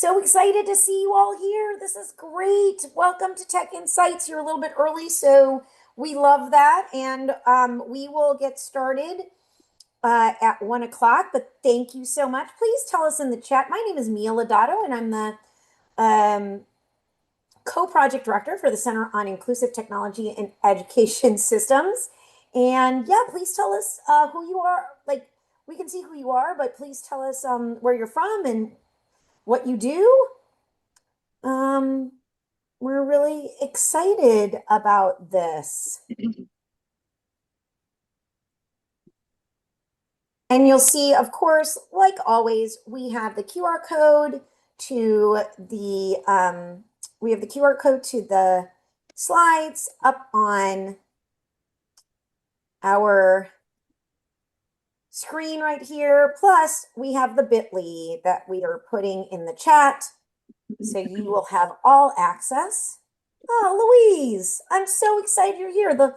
So excited to see you all here. This is great. Welcome to Tech Insights. You're a little bit early, so we love that. And we will get started at 1 o'clock, but thank you so much. Please tell us in the chat. My name is Mia Lodato, and I'm the co-project director for the Center on Inclusive Technology and Education Systems. And yeah, please tell us who you are. Like, we can see who you are, but please tell us where you're from and what you do. We're really excited about this. And you'll see, of course, like always, we have the QR code to the slides up on our screen right here. Plus, we have the bit.ly that we are putting in the chat. So you will have all access. Oh, Louise, I'm so excited you're here. The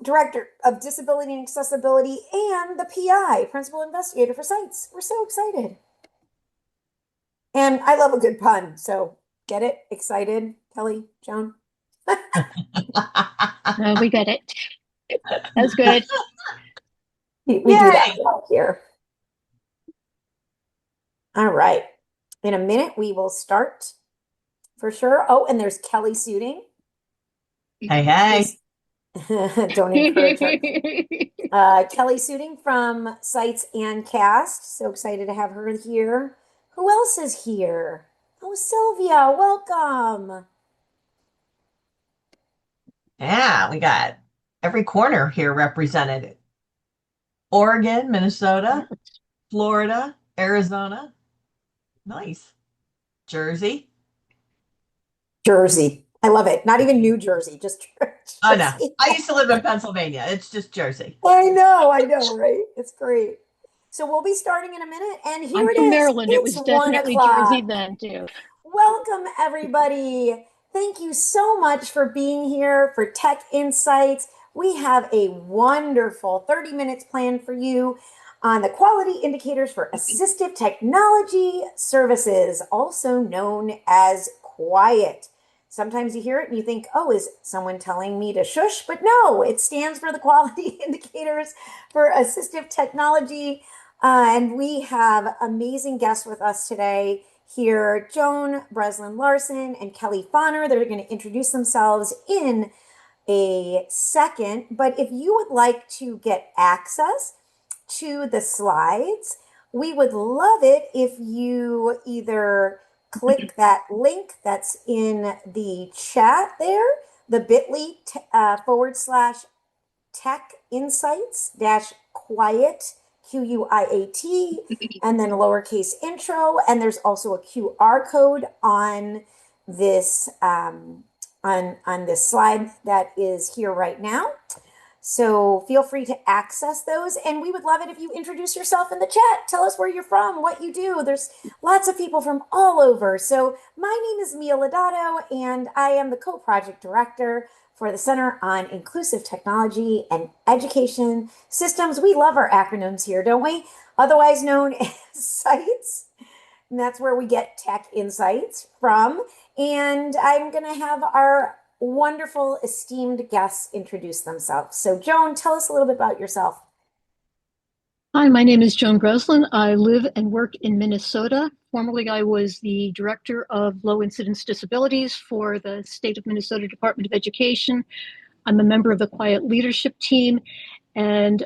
Director of Disability and Accessibility and the PI, Principal Investigator for CITES. We're so excited. And I love a good pun. So get it? Excited? Kelly, Joan? We got it. That's good. We do that here. All right. In a minute, we will start for sure. Oh, and there's Kelly Suiting. Hey, hey. Don't encourage her. Kelly Suiting from CITES and CAST. So excited to have her here. Who else is here? Oh, Sylvia, welcome. Yeah, we got every corner here represented. Oregon, Minnesota, Florida, Arizona. Nice. Jersey. Jersey. I love it. Not even New Jersey, just Jersey. Oh, no. I used to live in Pennsylvania. It's just Jersey. I know, right? It's great. So we'll be starting in a minute, and here it from is. Maryland. It was It's definitely 1 o'clock. Jersey then, too. Welcome, everybody. Thank you so much for being here for Tech Insights. We have a wonderful 30 minutes planned for you on the quality indicators for assistive technology services, also known as QUIET. Sometimes you hear it and you think, oh, is someone telling me to shush? But no, it stands for the quality indicators for assistive technology. And we have amazing guests with us today here, Joan Breslin Larson and Kelly Fauner. They're going to introduce themselves in a second. But if you would like to get access to the slides, we would love it if you either click that link that's in the chat there, the bit.ly /tech insights -quiet QUIAT, and then lowercase intro. And there's also a QR code on this on this slide that is here right now. So feel free to access those, and we would love it if you introduce yourself in the chat. Tell us where you're from, what you do. There's lots of people from all over. So my name is Mia Lodato, and I am the co-project director for the Center on Inclusive Technology and Education Systems. We love our acronyms here, don't we? Otherwise known as CITES. And that's where we get Tech Insights from. And I'm going to have our wonderful, esteemed guests introduce themselves. So, Joan, tell us a little bit about yourself. Hi, my name is Joan Breslin. I live and work in Minnesota. Formerly, I was the director of low incidence disabilities for the state of Minnesota Department of Education. I'm a member of the QUIET leadership team and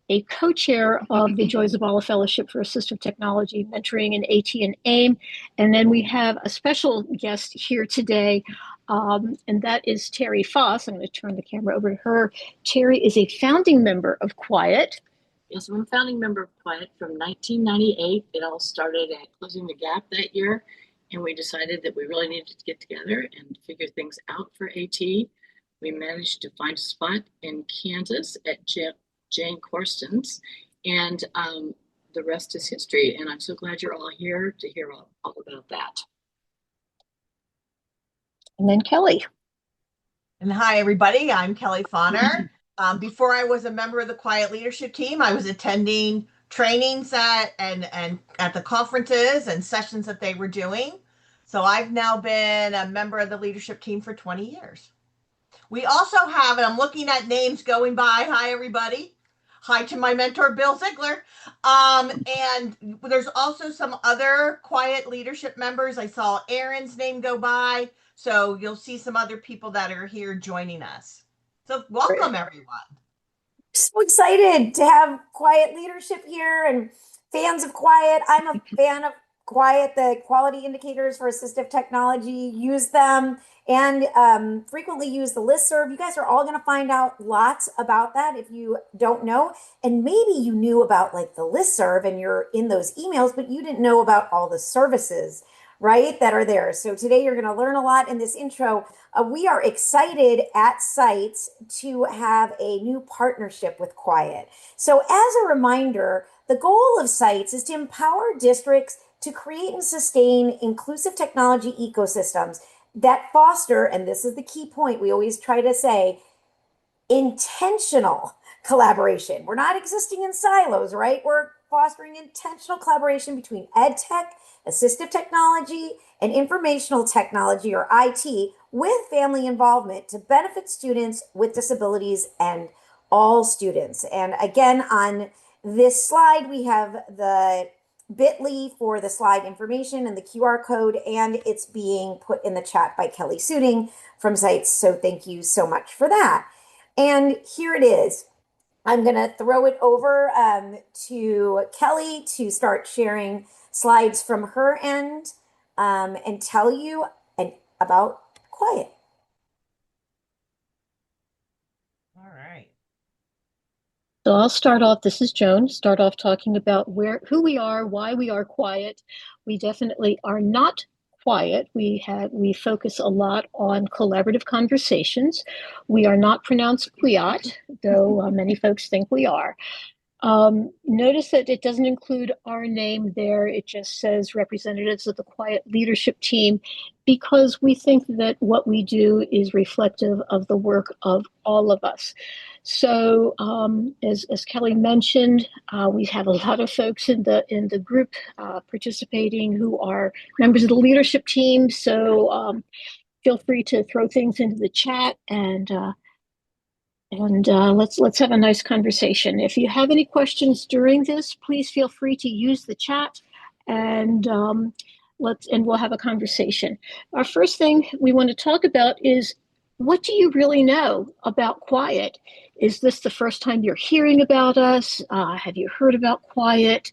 a co-chair of the Joy Zabala Fellowship for Assistive Technology, Mentoring in AT and AIM. And then we have a special guest here today, and that is Terry Foss. I'm going to turn the camera over to her. Terry is a founding member of QUIET. Yes, I'm a founding member of QUIET from 1998. It all started at Closing the Gap that year, and we decided that we really needed to get together and figure things out for AT. We managed to find a spot in Kansas at Jane Corsten's, and the rest is history. And I'm so glad you're all here to hear all about that. And then Kelly. And hi, everybody. I'm Kelly Fauner. Before I was a member of the QUIET leadership team, I was attending trainings and at the conferences and sessions that they were doing. So I've now been a member of the leadership team for 20 years. We also have, and I'm looking at names going by. Hi, everybody. Hi to my mentor, Bill Ziegler. And there's also some other quiet leadership members. I saw Aaron's name go by. So you'll see some other people that are here joining us. So welcome, everyone. So excited to have quiet leadership here and fans of quiet. I'm a fan of quiet. The quality indicators for assistive technology, use them and frequently use the listserv. You guys are all going to find out lots about that if you don't know. And maybe you knew about like the listserv and you're in those emails, but you didn't know about all the services, right, that are there. So today you're going to learn a lot in this intro. We are excited at InCITES to have a new partnership with Quiet. So as a reminder, the goal of InCITES is to empower districts to create and sustain inclusive technology ecosystems that foster, and this is the key point we always try to say, intentional collaboration. We're not existing in silos, right? We're fostering intentional collaboration between ed tech, assistive technology, and informational technology, or IT, with family involvement to benefit students with disabilities and all students. And again, on this slide, we have the bit.ly for the slide information and the QR code, and it's being put in the chat by Kelly Suiting from InCITES. So thank you so much for that. And here it is. I'm going to throw it over to Kelly to start sharing slides from her end and tell you about Quiet. All right. So I'll start off, this is Joan, start off talking about who we are, why we are quiet. We definitely are not quiet. We focus a lot on collaborative conversations. We are not pronounced quiet, though many folks think we are. Notice that it doesn't include our name there. It just says representatives of the Quiet leadership team, because we think that what we do is reflective of the work of all of us. So as Kelly mentioned, we have a lot of folks in the group participating who are members of the leadership team. So feel free to throw things into the chat and let's have a nice conversation. If you have any questions during this, please feel free to use the chat, and we'll have a conversation. Our first thing we want to talk about is, what do you really know about Quiet? Is this the first time you're hearing about us? Have you heard about Quiet,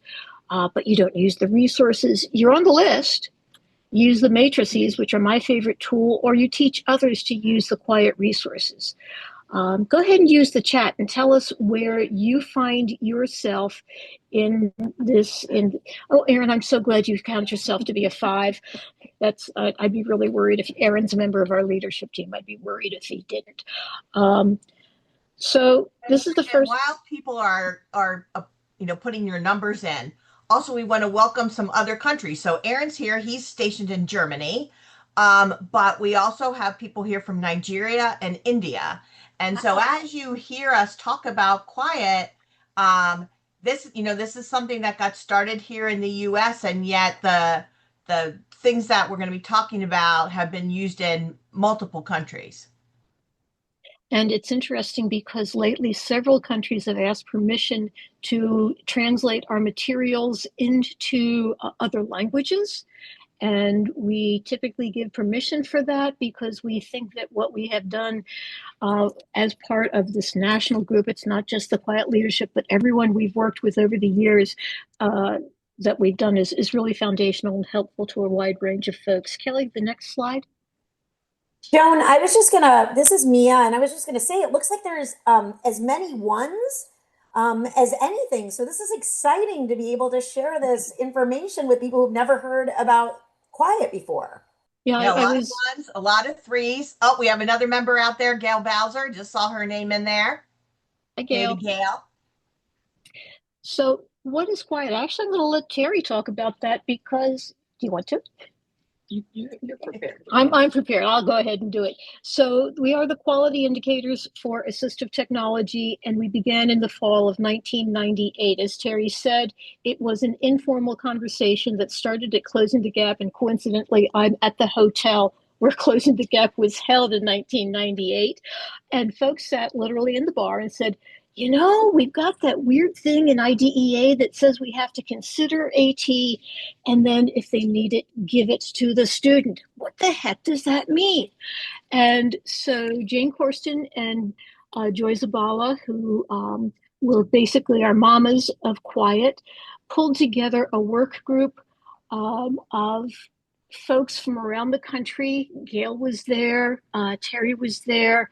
but you don't use the resources? You're on the list. Use the matrices, which are my favorite tool, or you teach others to use the Quiet resources. Go ahead and use the chat and tell us where you find yourself in this. Oh, Aaron, I'm so glad you count yourself to be a 5. That's I'd be really worried if Aaron's a member of our leadership team. I'd be worried if he didn't. So this is the first. While people are putting your numbers in, also we want to welcome some other countries. So Aaron's here; he's stationed in Germany, but we also have people here from Nigeria and India. And so as you hear us talk about Quiet, this is something that got started here in the US, and yet the things that we're going to be talking about have been used in multiple countries. And it's interesting because lately several countries have asked permission to translate our materials into other languages. And we typically give permission for that because we think that what we have done as part of this national group, it's not just the Quiet leadership, but everyone we've worked with over the years that we've done is really foundational and helpful to a wide range of folks. Kelly, the next slide. Joan, this is Mia, and I was just gonna say, it looks like there's as many ones as anything. So this is exciting to be able to share this information with people who've never heard about Quiet before. Yeah, a lot of ones, a lot of 3s. Oh, we have another member out there, Gail Bowser. Just saw her name in there. Hi, Gail. Hey, Gail. So what is Quiet? Actually, I'm going to let Terry talk about that because, do you want to? You're prepared. I'm prepared. I'll go ahead and do it. So we are the quality indicators for assistive technology, and we began in the fall of 1998. As Terry said, it was an informal conversation that started at Closing the Gap, and coincidentally, I'm at the hotel where Closing the Gap was held in 1998. And folks sat literally in the bar and said, you know, we've got that weird thing in IDEA that says we have to consider AT, and then if they need it, give it to the student. What the heck does that mean? And so Jane Corsten and Joy Zabala, who were basically our mamas of quiet, pulled together a work group of folks from around the country. Gail was there, Terry was there,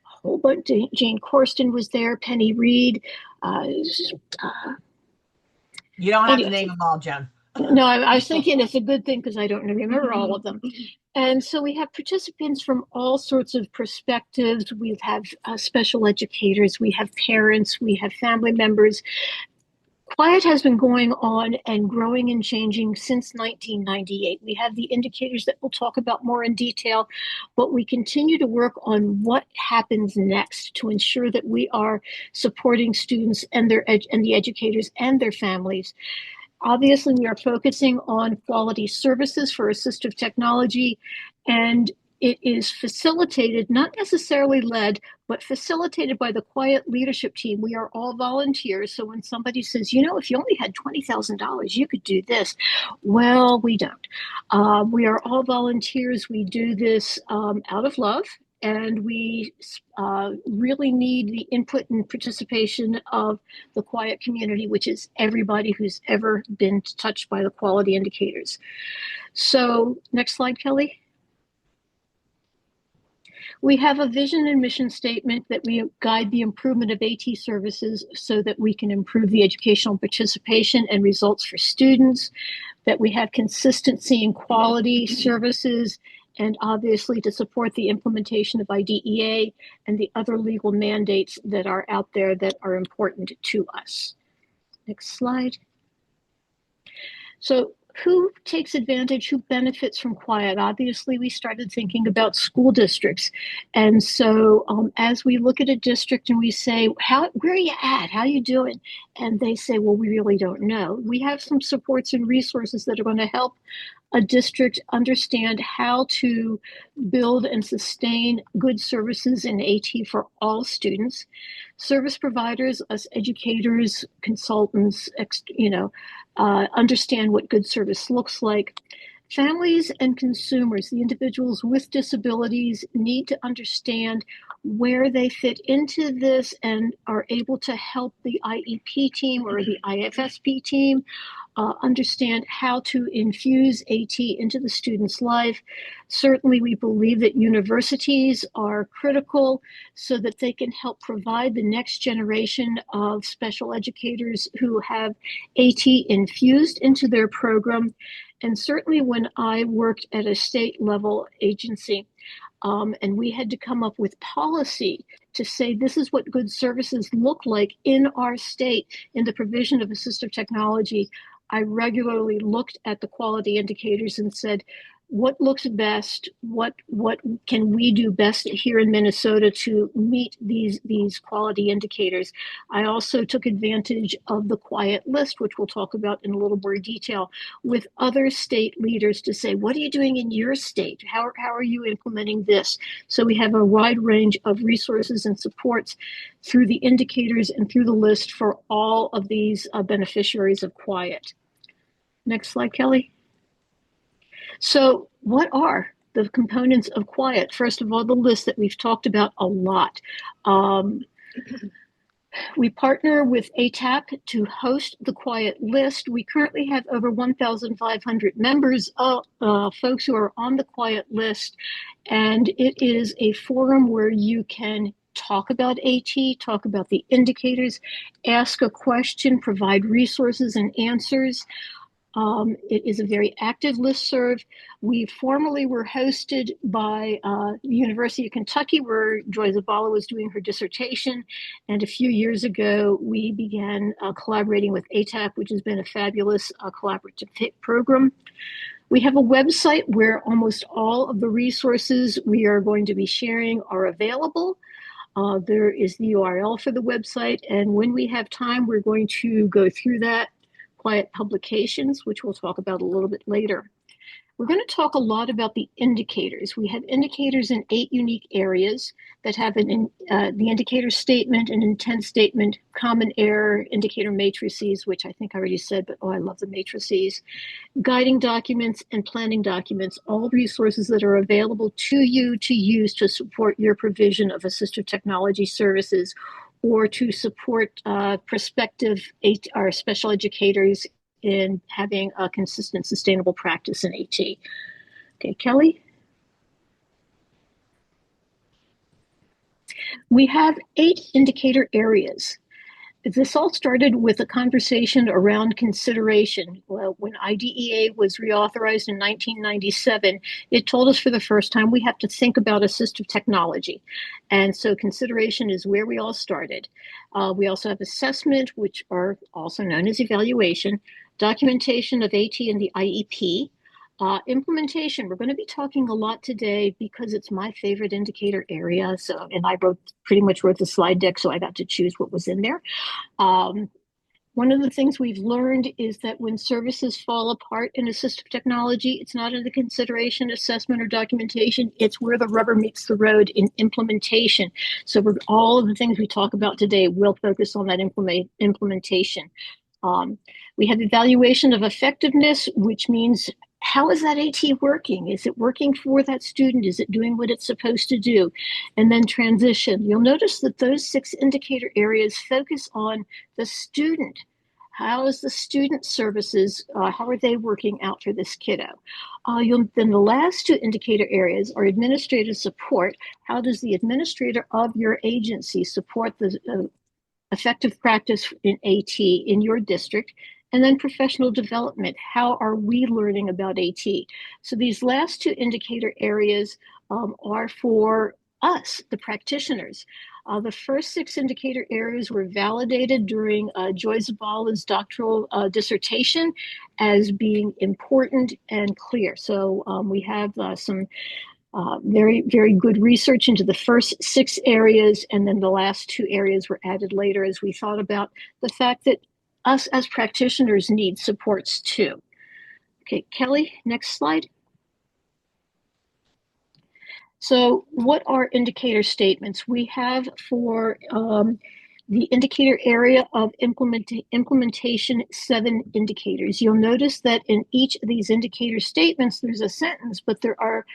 a whole bunch. Jane Corsten was there, Penny Reed. You don't have to name them all, Jen. No, I was thinking it's a good thing because I don't remember all of them. And so we have participants from all sorts of perspectives. We have special educators, we have parents, we have family members. Quiet has been going on and growing and changing since 1998. We have the indicators that we'll talk about more in detail, but we continue to work on what happens next to ensure that we are supporting students and the educators and their families. Obviously, we are focusing on quality services for assistive technology, and it is facilitated, not necessarily led, but facilitated by the Quiet leadership team. We are all volunteers. So when somebody says, you know, if you only had $20,000, you could do this. Well, we don't. We are all volunteers. We do this out of love. And we really need the input and participation of the Quiet community, which is everybody who's ever been touched by the quality indicators. So next slide, Kelly. We have a vision and mission statement that we guide the improvement of AT services so that we can improve the educational participation and results for students, that we have consistency in quality services, and obviously to support the implementation of IDEA and the other legal mandates that are out there that are important to us. Next slide. So who takes advantage, who benefits from Quiet? Obviously, we started thinking about school districts. And so as we look at a district and we say, where are you at? How are you doing? And they say, well, we really don't know. We have some supports and resources that are going to help a district understand how to build and sustain good services in AT for all students. Service providers, us educators, consultants, understand what good service looks like. Families and consumers, the individuals with disabilities, need to understand where they fit into this and are able to help the IEP team or the IFSP team understand how to infuse AT into the student's life. Certainly, we believe that universities are critical so that they can help provide the next generation of special educators who have AT infused into their program. And certainly when I worked at a state level agency, and we had to come up with policy to say this is what good services look like in our state in the provision of assistive technology, I regularly looked at the quality indicators and said, what looks best? What can we do best here in Minnesota to meet these quality indicators? I also took advantage of the Quiet list, which we'll talk about in a little more detail, with other state leaders to say, what are you doing in your state? How are you implementing this? So we have a wide range of resources and supports through the indicators and through the list for all of these beneficiaries of Quiet. Next slide, Kelly. So what are the components of Quiet? First of all, the list that we've talked about a lot. We partner with ATAP to host the Quiet list. We currently have over 1,500 members, folks who are on the Quiet list, and it is a forum where you can talk about AT, talk about the indicators, ask a question, provide resources and answers. It is a very active listserv. We formerly were hosted by the University of Kentucky, where Joy Zabala was doing her dissertation. And a few years ago, we began collaborating with ATAP, which has been a fabulous collaborative program. We have a website where almost all of the resources we are going to be sharing are available. There is the URL for the website, and when we have time, we're going to go through that, quiet publications, which we'll talk about a little bit later. We're going to talk a lot about the indicators. We have indicators in 8 unique areas that have the indicator statement, an intent statement, common error, indicator matrices, which I think I already said, but oh, I love the matrices, guiding documents, and planning documents, all resources that are available to you to use to support your provision of assistive technology services or to support prospective or special educators in having a consistent, sustainable practice in AT. Okay, Kelly? We have 8 indicator areas. This all started with a conversation around consideration. Well, when IDEA was reauthorized in 1997, it told us for the first time we have to think about assistive technology. And so consideration is where we all started. We also have assessment, which are also known as evaluation, documentation of AT and the IEP, implementation. We're going to be talking a lot today because it's my favorite indicator area. So, and I pretty much wrote the slide deck, so I got to choose what was in there. One of the things we've learned is that when services fall apart in assistive technology, it's not in the consideration, assessment, or documentation. It's where the rubber meets the road in implementation. So all of the things we talk about today will focus on that implementation. We have evaluation of effectiveness, which means how is that AT working? Is it working for that student? Is it doing what it's supposed to do? And then transition. You'll notice that those 6 indicator areas focus on the student. How is the student services, how are they working out for this kiddo? Then the last 2 indicator areas are administrative support. How does the administrator of your agency support the effective practice in AT in your district? And then professional development. How are we learning about AT? So these last 2 indicator areas are for us, the practitioners. The first 6 indicator areas were validated during Joy Zabala's doctoral dissertation as being important and clear. So we have some very, very good research into the first 6 areas, and then the last 2 areas were added later as we thought about the fact that us as practitioners need supports too. Okay, Kelly, next slide. So what are indicator statements? We have for the indicator area of implementation 7 indicators. You'll notice that in each of these indicator statements, there's a sentence, but there are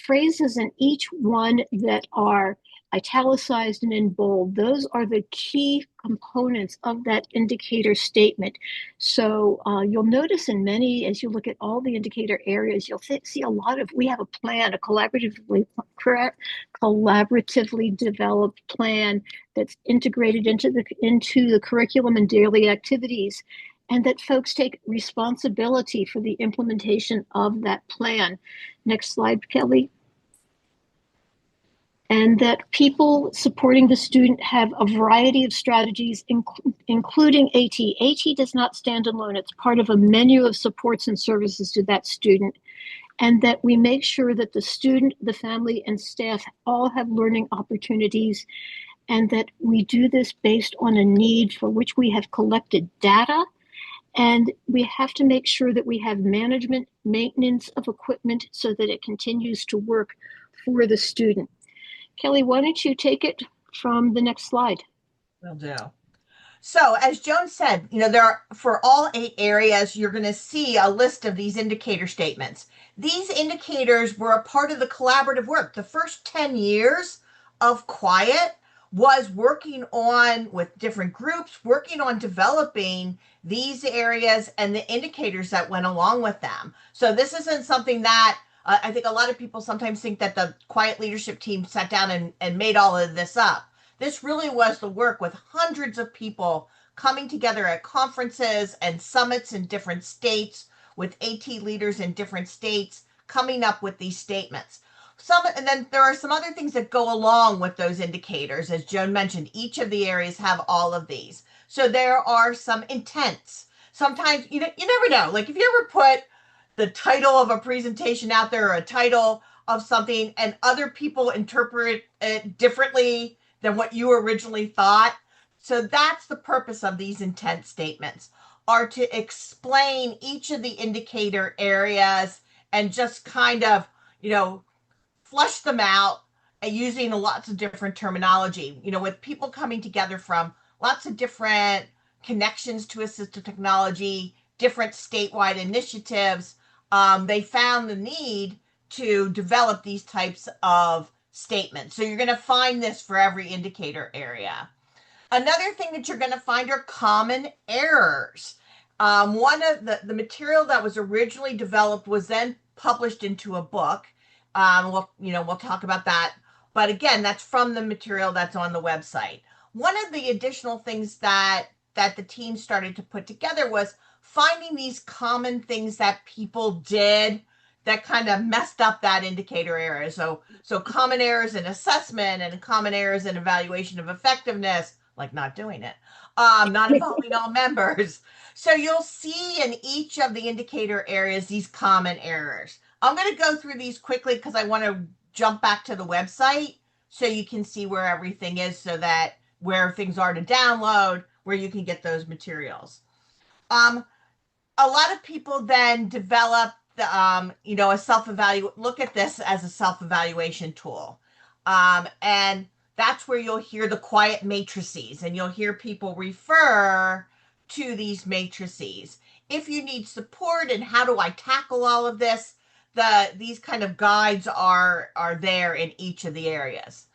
phrases in each one that are italicized and in bold. Those are the key components of that indicator statement. So you'll notice in many, as you look at all the indicator areas, you'll see a lot of, we have a plan, a collaboratively developed plan that's integrated into the curriculum and daily activities, and that folks take responsibility for the implementation of that plan. Next slide, Kelly. And that people supporting the student have a variety of strategies, including AT. AT does not stand alone. It's part of a menu of supports and services to that student. And that we make sure that the student, the family, and staff all have learning opportunities, and that we do this based on a need for which we have collected data. And we have to make sure that we have management, maintenance of equipment so that it continues to work for the student. Kelly, why don't you take it from the next slide? Will do. So as Joan said, there are, for all 8 areas, you're going to see a list of these indicator statements. These indicators were a part of the collaborative work. The first 10 years of Quiet was working on, with different groups, working on developing these areas and the indicators that went along with them. So this isn't something that I think a lot of people sometimes think that the Quiet leadership team sat down and made all of this up. This really was the work with hundreds of people coming together at conferences and summits in different states, with AT leaders in different states coming up with these statements. And then there are some other things that go along with those indicators. As Joan mentioned, each of the areas have all of these. So there are some intents. Sometimes, you never know. Like if you ever put the title of a presentation out there or a title of something, and other people interpret it differently than what you originally thought. So that's the purpose of these intent statements, are to explain each of the indicator areas and just kind of, flush them out and using lots of different terminology, with people coming together from lots of different connections to assistive technology, different statewide initiatives. They found the need to develop these types of statements. So you're going to find this for every indicator area. Another thing that you're going to find are common errors. One of the material that was originally developed was then published into a book. We'll talk about that. But again, that's from the material that's on the website. One of the additional things that the team started to put together was finding these common things that people did that kind of messed up that indicator area. So common errors in assessment and common errors in evaluation of effectiveness, like not doing it, not involving all members. So you'll see in each of the indicator areas these common errors. I'm going to go through these quickly because I want to jump back to the website so you can see where everything is, so that where things are to download, where you can get those materials. A lot of people then develop a look at this as a self-evaluation tool. And that's where you'll hear the quiet matrices, and you'll hear people refer to these matrices. If you need support and how do I tackle all of this, these kind of guides are there in each of the areas.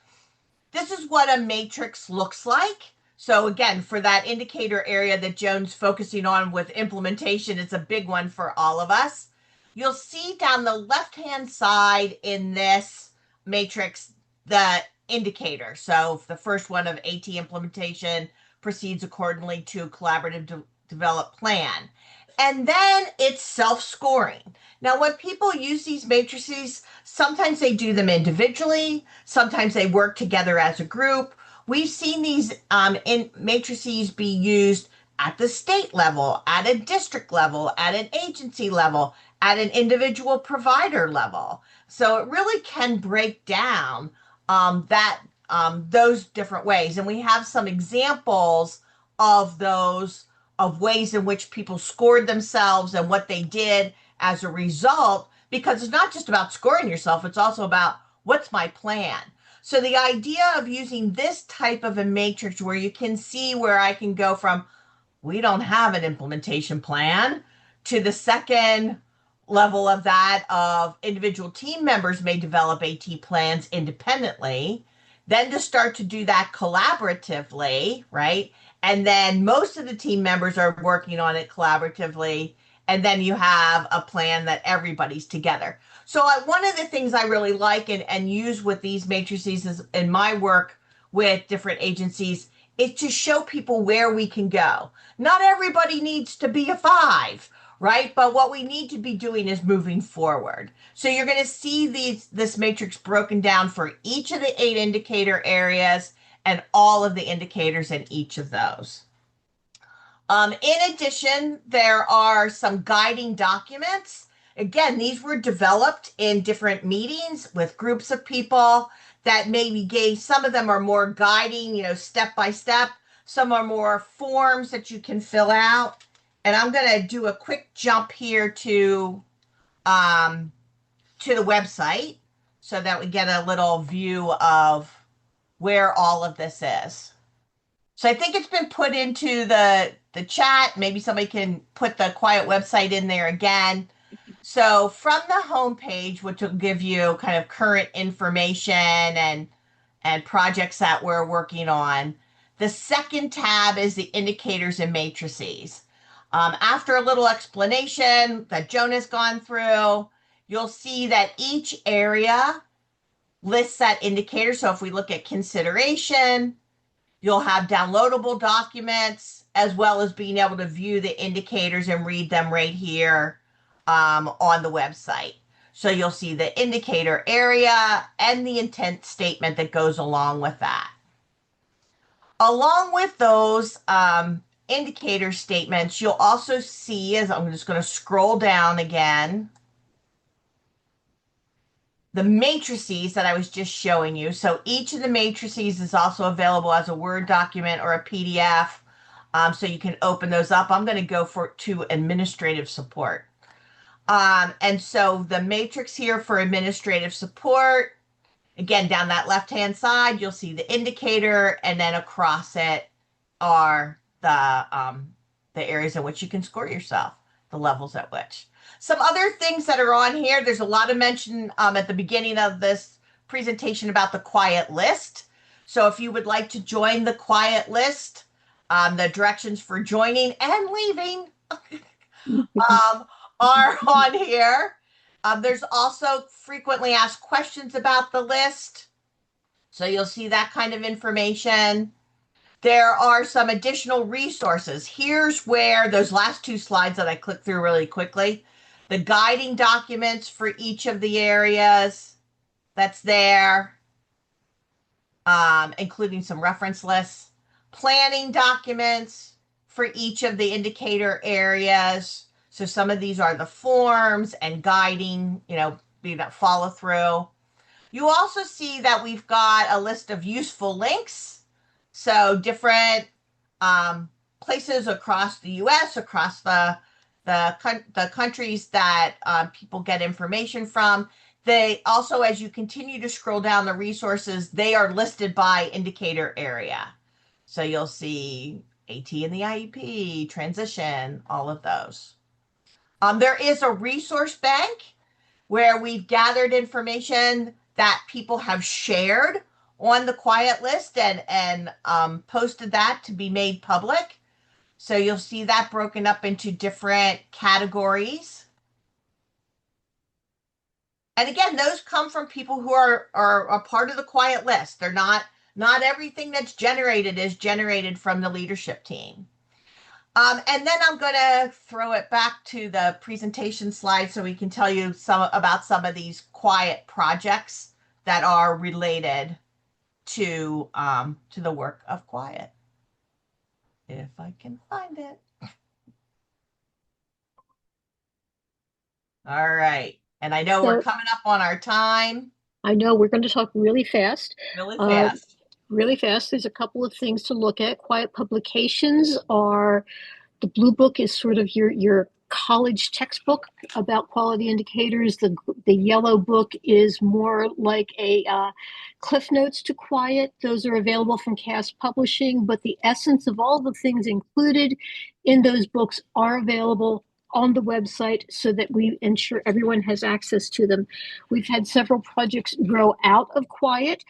This is what a matrix looks like. So again, for that indicator area that Joan's focusing on with implementation, it's a big one for all of us. You'll see down the left-hand side in this matrix, the indicator. So the first one of AT implementation proceeds accordingly to collaborative developed plan. And then it's self-scoring. Now, when people use these matrices, sometimes they do them individually, sometimes they work together as a group. We've seen these matrices be used at the state level, at a district level, at an agency level, at an individual provider level. So it really can break down those different ways. And we have some examples of those, of ways in which people scored themselves and what they did as a result, because it's not just about scoring yourself, it's also about what's my plan. So the idea of using this type of a matrix where you can see where I can go from, we don't have an implementation plan, to the second level of that of individual team members may develop AT plans independently, then to start to do that collaboratively, right? And then most of the team members are working on it collaboratively. And then you have a plan that everybody's together. So one of the things I really like and use with these matrices is in my work with different agencies is to show people where we can go. Not everybody needs to be a 5, right? But what we need to be doing is moving forward. So you're going to see this matrix broken down for each of the 8 indicator areas and all of the indicators in each of those. In addition, there are some guiding documents. Again, these were developed in different meetings with groups of people that maybe gave, some of them are more guiding, step by step. Some are more forms that you can fill out. And I'm going to do a quick jump here to the website so that we get a little view of where all of this is. So I think it's been put into the chat. Maybe somebody can put the quiet website in there again. So from the homepage, which will give you kind of current information and projects that we're working on, the second tab is the indicators and matrices. After a little explanation that Joan has gone through, you'll see that each area lists that indicator. So if we look at consideration, you'll have downloadable documents as well as being able to view the indicators and read them right here on the website. So you'll see the indicator area and the intent statement that goes along with that. Along with those indicator statements, you'll also see, as I'm just going to scroll down again, the matrices that I was just showing you. So each of the matrices is also available as a Word document or a PDF. So you can open those up. I'm going to go to administrative support. And so the matrix here for administrative support, again, down that left-hand side, you'll see the indicator, and then across it are the areas in which you can score yourself, the levels at which. Some other things that are on here, there's a lot of mention at the beginning of this presentation about the quiet list. So if you would like to join the quiet list, the directions for joining and leaving are on here. There's also frequently asked questions about the list. So you'll see that kind of information. There are some additional resources. Here's where those last two slides that I clicked through really quickly, the guiding documents for each of the areas that's there, including some reference lists, planning documents for each of the indicator areas. So some of these are the forms and guiding, be that follow through. You also see that we've got a list of useful links. So different places across the U.S., across the countries that people get information from. They also, as you continue to scroll down the resources, they are listed by indicator area. So you'll see AT and the IEP, transition, all of those. There is a resource bank where we've gathered information that people have shared on the quiet list and posted that to be made public. So you'll see that broken up into different categories. And again, those come from people who are a part of the quiet list. They're not everything that's generated is generated from the leadership team. And then I'm going to throw it back to the presentation slide so we can tell you about some of these quiet projects that are related to the work of quiet. If I can find it. All right. And I know we're coming up on our time. I know we're going to talk really fast. Really fast. Really fast. There's a couple of things to look at. Quiet publications are, the blue book is sort of your college textbook about quality indicators. The yellow book is more like a Cliff Notes to Quiet. Those are available from Cass Publishing, but the essence of all the things included in those books are available on the website so that we ensure everyone has access to them. We've had several projects grow out of Quiet.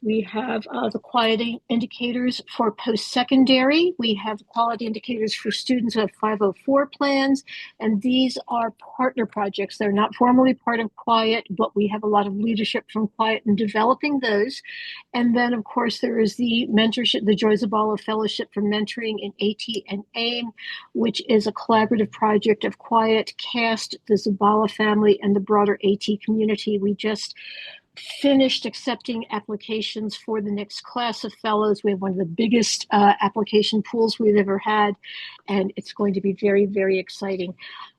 We have the quality indicators for post-secondary. We have quality indicators for students who have 504 plans, and these are partner projects. They're not formally part of Quiet, but we have a lot of leadership from Quiet in developing those. And then, of course, there is the mentorship, the Joy Zabala Fellowship for Mentoring in AT and AIM, which is a collaborative project of Quiet, CAST, the Zabala family, and the broader AT community. We just finished accepting applications for the next class of fellows. We have one of the biggest application pools we've ever had, and it's going to be very, very exciting.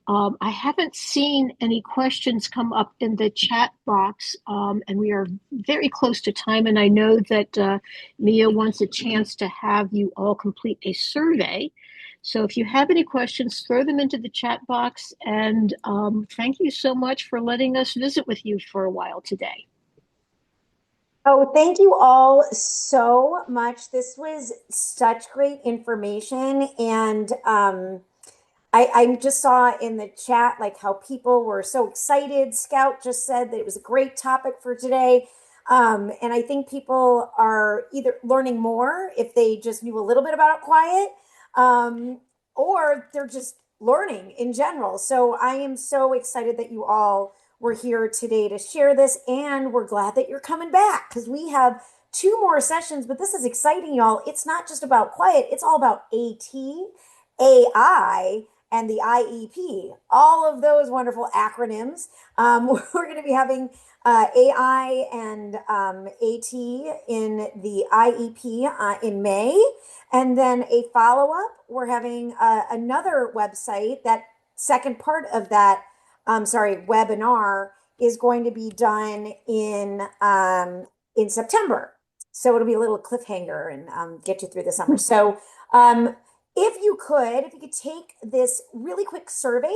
I haven't seen any questions come up in the chat box, and we are very close to time, and I know that Mia wants a chance to have you all complete a survey. So if you have any questions, throw them into the chat box, and thank you so much for letting us visit with you for a while today. Oh, thank you all so much. This was such great information. And I just saw in the chat like how people were so excited. Scout just said that it was a great topic for today. And I think people are either learning more if they just knew a little bit about quiet, or they're just learning in general. So I am so excited that you all were here today to share this, and we're glad that you're coming back because we have 2 more sessions, but this is exciting, y'all. It's not just about quiet, it's all about AT, AI, and the IEP, all of those wonderful acronyms. We're going to be having AI and AT in the IEP in May. And then a follow up, we're having another website. That second part of that, webinar is going to be done in September. So it'll be a little cliffhanger and get you through the summer. So um, if you could take this really quick survey,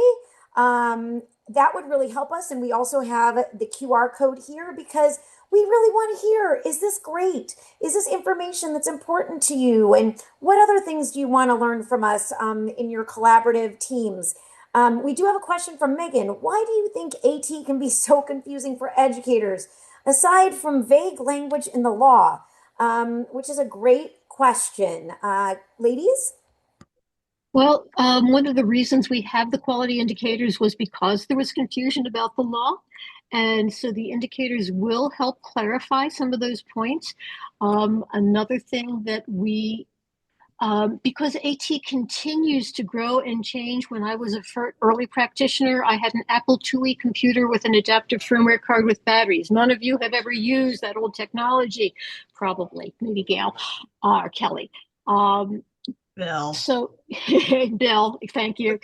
that would really help us. And we also have the QR code here because we really want to hear, is this great? Is this information that's important to you? And what other things do you want to learn from us in your collaborative teams? We do have a question from Megan. Why do you think AT can be so confusing for educators, aside from vague language in the law? Which is a great question. Ladies? Well, one of the reasons we have the quality indicators was because there was confusion about the law. And so the indicators will help clarify some of those points. Another thing that because AT continues to grow and change. When I was a early practitioner, I had an Apple IIe computer with an adaptive firmware card with batteries. None of you have ever used that old technology, probably, maybe Gail or Kelly. Bill. So, Bill, thank you.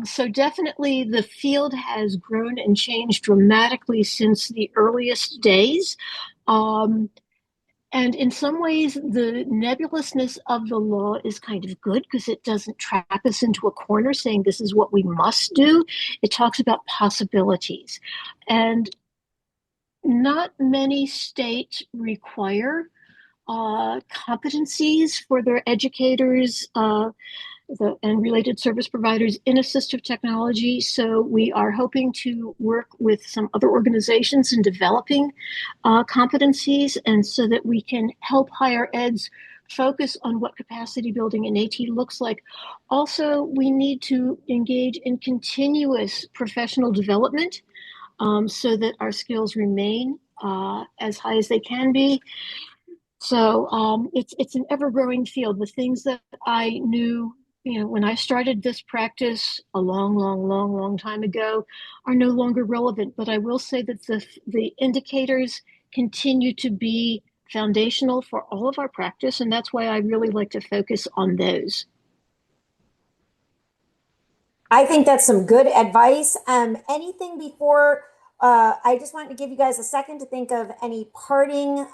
So definitely the field has grown and changed dramatically since the earliest days. And in some ways, the nebulousness of the law is kind of good because it doesn't trap us into a corner saying this is what we must do. It talks about possibilities. And not many states require competencies for their educators and related service providers in assistive technology. So we are hoping to work with some other organizations in developing competencies, and so that we can help higher eds focus on what capacity building in AT looks like. Also, we need to engage in continuous professional development so that our skills remain as high as they can be. So it's an ever-growing field. The things that I knew, when I started this practice a long, long, long, long time ago, are no longer relevant. But I will say that the indicators continue to be foundational for all of our practice, and that's why I really like to focus on those. I think that's some good advice. Anything before, I just wanted to give you guys a second to think of any parting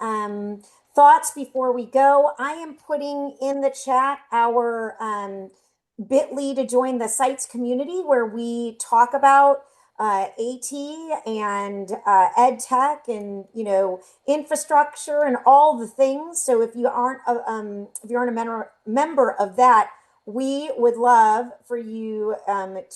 thoughts before we go. I am putting in the chat our bit.ly to join the sites community where we talk about AT and ed tech and infrastructure and all the things. So if you aren't a member of that, we would love for you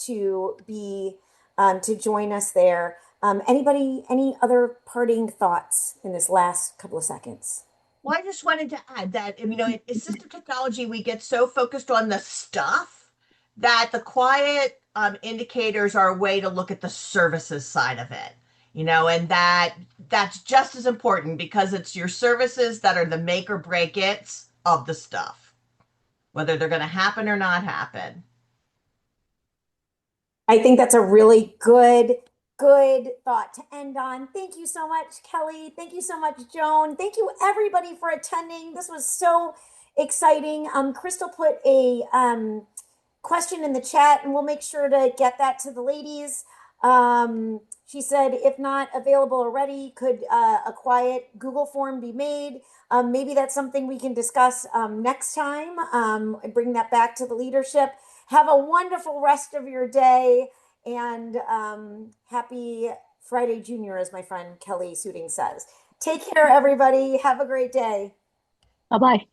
to be to join us there. Anybody, any other parting thoughts in this last couple of seconds? Well, I just wanted to add that, in assistive technology, we get so focused on the stuff that the quiet indicators are a way to look at the services side of it, and that's just as important because it's your services that are the make or break it of the stuff, whether they're going to happen or not happen. I think that's a really good thought to end on. Thank you so much, Kelly. Thank you so much, Joan. Thank you everybody for attending. This was so exciting. Crystal put a question in the chat and we'll make sure to get that to the ladies. She said, if not available already, could a quiet Google form be made? Maybe that's something we can discuss next time and bring that back to the leadership. Have a wonderful rest of your day and happy Friday Junior, as my friend Kelly Suding says. Take care, everybody. Have a great day. Bye-bye.